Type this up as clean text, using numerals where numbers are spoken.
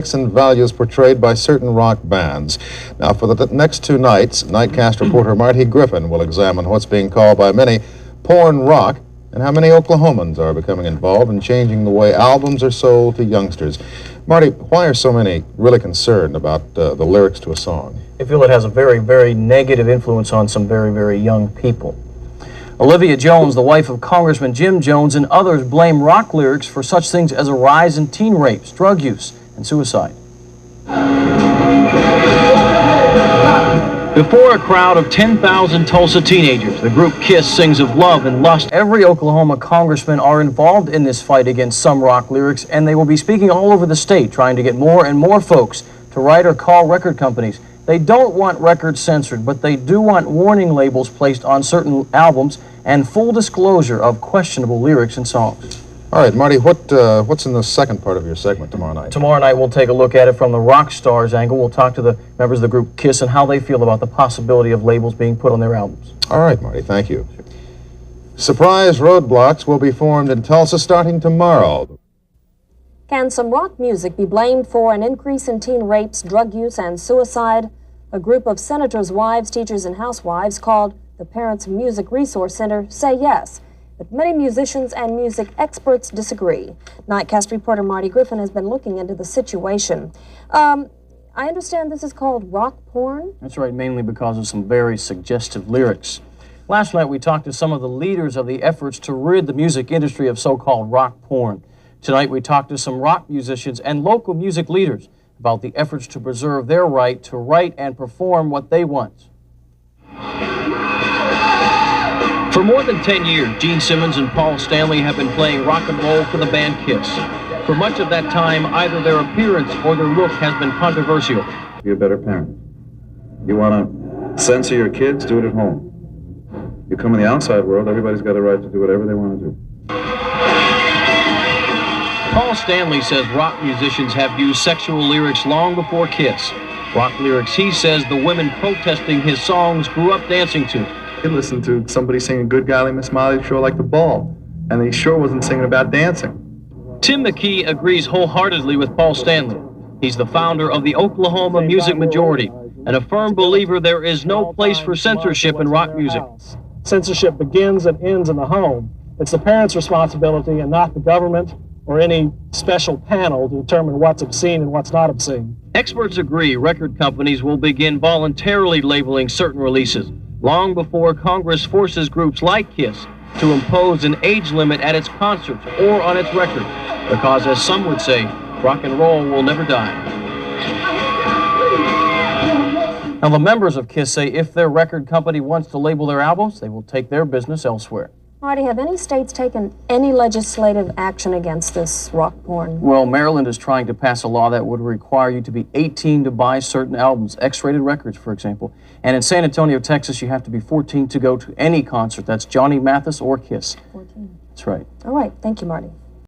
And values portrayed by certain rock bands. Now, for the next two nights, Nightcast reporter Marty Griffin will examine what's being called by many porn rock and how many Oklahomans are becoming involved in changing the way albums are sold to youngsters. Marty, why are so many really concerned about the lyrics to a song? I feel it has a very, very negative influence on some very, very young people. Olivia Jones, the wife of Congressman Jim Jones, and others blame rock lyrics for such things as a rise in teen rapes, drug use, and suicide. Before a crowd of 10,000 Tulsa teenagers, the group KISS sings of love and lust. Every Oklahoma congressman are involved in this fight against some rock lyrics, and they will be speaking all over the state, trying to get more and more folks to write or call record companies. They don't want records censored, but they do want warning labels placed on certain albums and full disclosure of questionable lyrics and songs. All right, Marty, what's in the second part of your segment tomorrow night? Tomorrow night we'll take a look at it from the rock stars angle. We'll talk to the members of the group KISS and how they feel about the possibility of labels being put on their albums. All right, Marty, thank you. Surprise roadblocks will be formed in Tulsa starting tomorrow. Can some rock music be blamed for an increase in teen rapes, drug use, and suicide? A group of senators' wives, teachers, and housewives called the Parents Music Resource Center say yes. But many musicians and music experts disagree. Nightcast reporter Marty Griffin has been looking into the situation. I understand this is called rock porn? That's right, mainly because of some very suggestive lyrics. Last night we talked to some of the leaders of the efforts to rid the music industry of so-called rock porn. Tonight we talked to some rock musicians and local music leaders about the efforts to preserve their right to write and perform what they want. For more than 10 years, Gene Simmons and Paul Stanley have been playing rock and roll for the band KISS. For much of that time, either their appearance or their look has been controversial. Be a better parent. You want to censor your kids, do it at home. You come in the outside world, everybody's got a right to do whatever they want to do. Paul Stanley says rock musicians have used sexual lyrics long before KISS. Rock lyrics he says the women protesting his songs grew up dancing to. I listened to somebody singing Good Golly Miss Molly sure like the ball, and they sure wasn't singing about dancing. Tim McKee agrees wholeheartedly with Paul Stanley. He's the founder of the Oklahoma Music Majority and a firm believer there is no place for censorship in rock music. Censorship begins and ends in the home. It's the parents' responsibility and not the government or any special panel to determine what's obscene and what's not obscene. Experts agree record companies will begin voluntarily labeling certain releases long before Congress forces groups like KISS to impose an age limit at its concerts or on its record, because, as some would say, rock and roll will never die. Now, the members of KISS say if their record company wants to label their albums, they will take their business elsewhere. Marty, have any states taken any legislative action against this rock porn? Well, Maryland is trying to pass a law that would require you to be 18 to buy certain albums, X-rated records, for example. And in San Antonio, Texas, you have to be 14 to go to any concert. That's Johnny Mathis or KISS. 14. That's right. All right. Thank you, Marty.